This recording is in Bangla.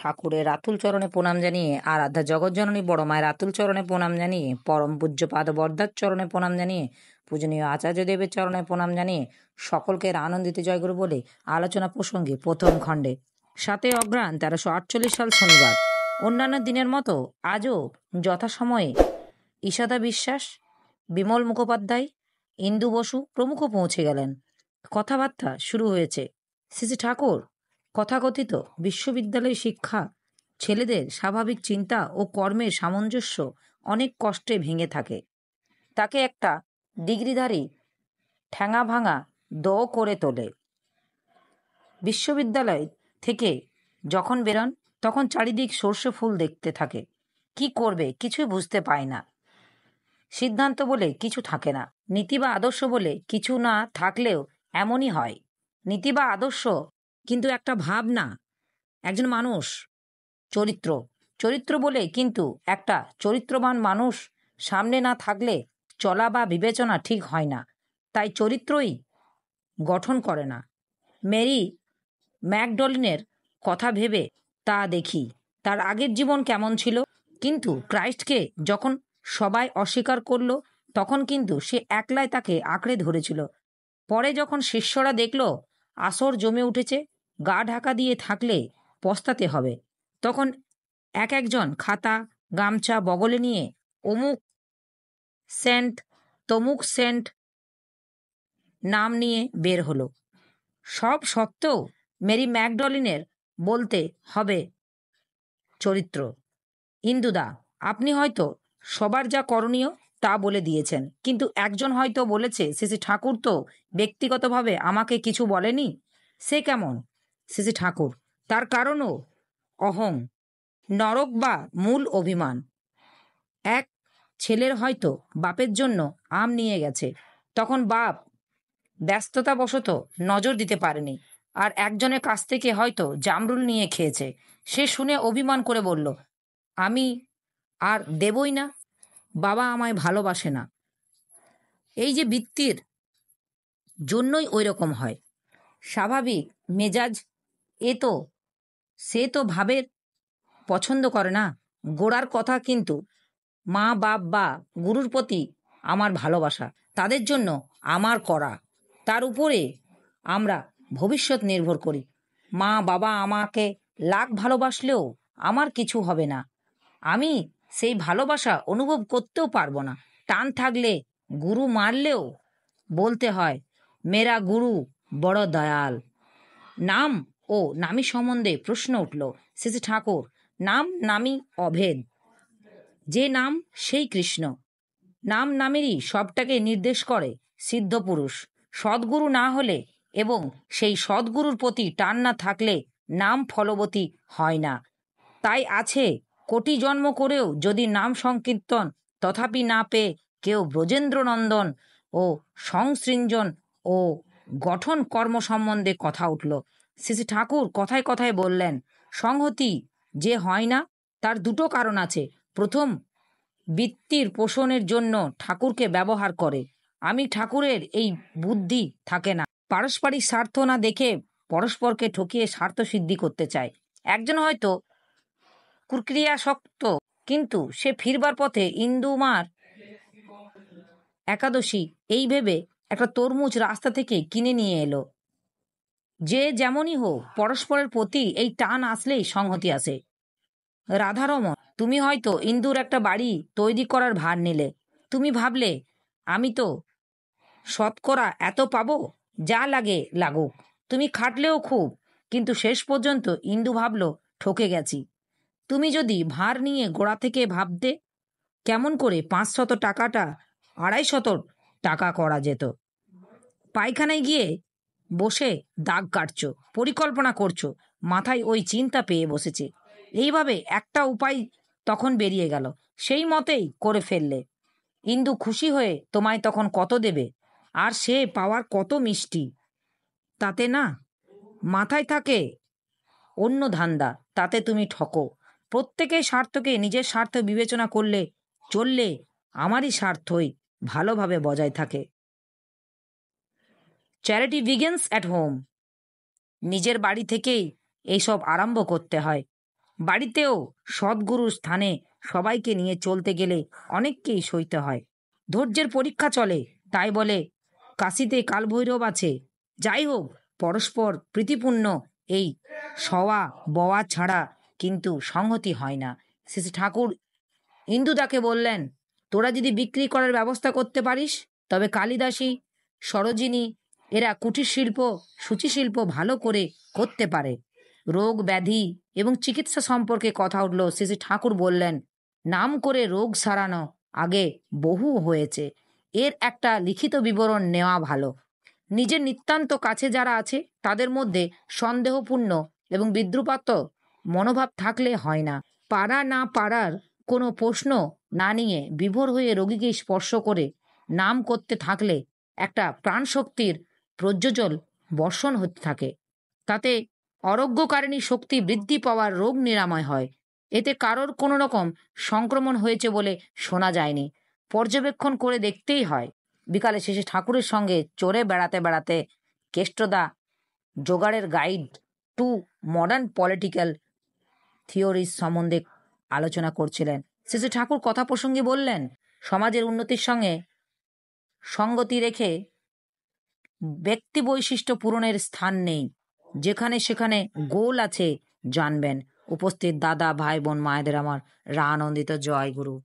ঠাকুরের আতুল চরণে প্রণাম জানিয়ে, আরাধ্যা জগৎজননী বড় মায়ের আতুল চরণে প্রণাম জানিয়ে, পরম পূজ্যপাদ বরদার চরণে প্রণাম জানিয়ে, পূজনীয় আচার্যদেবের চরণে প্রণাম জানিয়ে সকলকে আনন্দিত জয়গুরু বলে আলোচনা প্রসঙ্গে প্রথম খণ্ডে ৭ অঘ্রাণ ১৩৪৮ সাল শনিবার। অন্যান্য দিনের মতো আজও যথাসময়ে ঈশাদা বিশ্বাস, বিমল মুখোপাধ্যায়, ইন্দু বসু প্রমুখ পৌঁছে গেলেন। কথাবার্তা শুরু হয়েছে। শ্রী ঠাকুর কথাকথিত বিশ্ববিদ্যালয় শিক্ষা ছেলেদের স্বাভাবিক চিন্তা ও কর্মের সামঞ্জস্য অনেক কষ্টে ভেঙে থাকে। তাকে একটা ডিগ্রিধারী ঠ্যাঙা ভাঙা দ করে তোলে। বিশ্ববিদ্যালয় থেকে যখন বেরোন তখন চারিদিক সর্ষে ফুল দেখতে থাকে। কি করবে কিছুই বুঝতে পায় না। সিদ্ধান্ত বলে কিছু থাকে না, নীতি বা আদর্শ বলে কিছু না থাকলেও এমনই হয়। নীতি বা আদর্শ কিন্তু একটা ভাবনা, একজন মানুষ, চরিত্র। চরিত্র বলে কিন্তু একটা চরিত্রবান মানুষ সামনে না থাকলে চলা বা বিবেচনা ঠিক হয় না। তাই চরিত্রই গঠন করে না। মেরি ম্যাকডলিনের কথা ভেবে তা দেখি, তার আগের জীবন কেমন ছিল। কিন্তু ক্রাইস্টকে যখন সবাই অস্বীকার করল তখন কিন্তু সে একলাই তাকে আঁকড়ে ধরেছিল। পরে যখন শিষ্যরা দেখল আসর জমে উঠেছে, গা ঢাকা দিয়ে থাকলে পস্তাতে হবে, তখন এক একজন খাতা গামছা বগলে নিয়ে অমুক সেন্ট তমুক সেন্ট নাম নিয়ে বের হলো। সব সত্ত্বেও মেরি ম্যাকডলিনের বলতে হবে চরিত্র। ইন্দুদা, আপনি হয়তো সবার যা করণীয় তা বলে দিয়েছেন, কিন্তু একজন হয়তো বলেছে শ্রী ঠাকুর তো ব্যক্তিগতভাবে আমাকে কিছু বলেনি। সে কেমন? শ্রী ঠাকুর, তার কারণও অহং, নরক বা মূল অভিমান। এক ছেলের হয়তো বাপের জন্য আম নিয়ে গেছে, তখন বাপ ব্যস্ততাবশত নজর দিতে পারেনি, আর একজনের কাছ থেকে হয়তো জামরুল নিয়ে খেয়েছে। সে শুনে অভিমান করে বলল, আমি আর দেবই না, বাবা আমায় ভালোবাসে না। এই যে বৃত্তির জন্যই ওই রকম হয়। স্বাভাবিক মেজাজ সে তো ভাবের পছন্দ করে না। গোড়ার কথা কিন্তু মা বাপ বা গুরুর প্রতি আমার ভালোবাসা, তাদের জন্য আমার করা, তার উপরে আমরা ভবিষ্যৎ নির্ভর করি। মা বাবা আমাকে লাখ ভালোবাসলেও আমার কিছু হবে না, আমি সেই ভালোবাসা অনুভব করতেও পারবো না। টান থাকলে গুরু মারলেও বলতে হয় মেরা গুরু বড় দয়াল। নাম ও নামী সম্বন্ধে প্রশ্ন উঠল। শ্রী ঠাকুর, নাম নামী অভেদ, যে নাম সেই কৃষ্ণ। নাম নামেরই সবটাকে নির্দেশ করে সিদ্ধ পুরুষ। সদ্গুরু না হলে এবং সেই সদ্গুরুর প্রতি টান না থাকলে নাম ফলবতী হয় না। তাই আছে, কোটি জন্ম করেও যদি নাম সংকীর্তন তথাপি না পেয়ে কেউ ব্রজেন্দ্রনন্দন ও সংসৃঞ্জন ও গঠন কর্ম সম্বন্ধে কথা উঠল। শ্রী ঠাকুর কথায় কথায় বললেন, সংহতি যে হয় না তার দুটো কারণ আছে। প্রথম, বৃত্তির পোষণের জন্য ঠাকুরকে ব্যবহার করে। আমি ঠাকুরের এই বুদ্ধি থাকে না, পারস্পরিক স্বার্থ না দেখে পরস্পরকে ঠকিয়ে স্বার্থ সিদ্ধি করতে চায়। একজন হয়তো কুক্রিয়াসক্ত, কিন্তু সে ফিরবার পথে ইন্দুমার একাদশী এই ভেবে একটা তরমুজ রাস্তা থেকে কিনে নিয়ে এলো। যে যেমনই হোক, পরস্পরের প্রতি এই টান আসলেই সংহতি আসে। রাধারমণ, তুমি হয়তো ইন্দুর একটা বাড়ি তৈরি করার ভার নিলে। তুমি ভাবলে আমি তো শতকরা এত পাবো, যা লাগে লাগুক। তুমি খাটলেও খুব, কিন্তু শেষ পর্যন্ত ইন্দু ভাবলো ঠকে গেছি। তুমি যদি ভার নিয়ে গোড়া থেকে ভাবতে কেমন করে ৫০০ টাকাটা ২৫০ টাকা করা যেত। পায়খানায় গিয়ে বসে দাগ কাটছো, পরিকল্পনা করছো, মাথায় ওই চিন্তা পেয়ে বসেছে। এইভাবে একটা উপায় তখন বেরিয়ে গেল, সেই মতেই করে ফেললে। ইন্দু খুশি হয়ে তোমায় তখন কত দেবে, আর সে পাওয়ার কত মিষ্টি, তাতে না মাথায় থাকে অন্য ধান্দা, তাতে তুমি ঠকো। প্রত্যেকের স্বার্থকে নিজের স্বার্থ বিবেচনা করলে চললে আমারই স্বার্থই ভালোভাবে বজায় থাকে। Charity begins at home. নিজের বাড়ি থেকেই এইসব আরম্ভ করতে হয়। বাড়িতেও সদ্গুরুর স্থানে সবাইকে নিয়ে চলতে গেলে অনেককেই সইতে হয়। ধৈর্যের পরীক্ষা চলে, তাই বলে কাশিতে কালভৈরব আছে। যাই হোক, পরস্পর প্রীতিপূর্ণ এই সওয়া বওয়া ছাড়া কিন্তু সংহতি হয় না। শ্রী ঠাকুর ইন্দুদাকে বললেন, তোরা যদি বিক্রি করার ব্যবস্থা করতে পারিস তবে কালিদাসী, সরোজিনী এরা কুটির শিল্প, সূচিশিল্প ভালো করে করতে পারে। রোগ ব্যাধি এবং চিকিৎসা সম্পর্কে কথা উঠল। শ্রী ঠাকুর বললেন, নাম করে রোগ সারানো আগে বহু হয়েছে, এর একটা লিখিত বিবরণ নেওয়া ভালো। নিজের নিতান্ত কাছে যারা আছে তাদের মধ্যে সন্দেহপূর্ণ এবং বিদ্রুপাত্মক মনোভাব থাকলে হয় না। পারা না পারার কোনো প্রশ্ন না নিয়ে বিভোর হয়ে রোগীকে স্পর্শ করে নাম করতে থাকলে একটা প্রাণশক্তির প্রজ্জ্বল বর্ষণ হতে থাকে। তাতে অরোগ্যকারিণী শক্তি বৃদ্ধি পাওয়ার রোগ নিরাময় হয়। এতে কারোর কোনো রকম সংক্রমণ হয়েছে বলে শোনা যায়নি। পর্যবেক্ষণ করে দেখতেই হয়। বিকালে শেষে ঠাকুরের সঙ্গে চড়ে বেড়াতে বেড়াতে কেষ্টদা জোগাড়ের guide to modern political theories সম্বন্ধে আলোচনা করছিলেন। শেষে ঠাকুর কথা প্রসঙ্গে বললেন, সমাজের উন্নতির সঙ্গে সঙ্গতি রেখে ব্যক্তি বৈশিষ্ট্য পূরণের স্থান নেই। যেখানে সেখানে গোল আছে জানবেন। উপস্থিত দাদা, ভাই, বোন, মায়েদের আমার আনন্দিত জয় গুরু।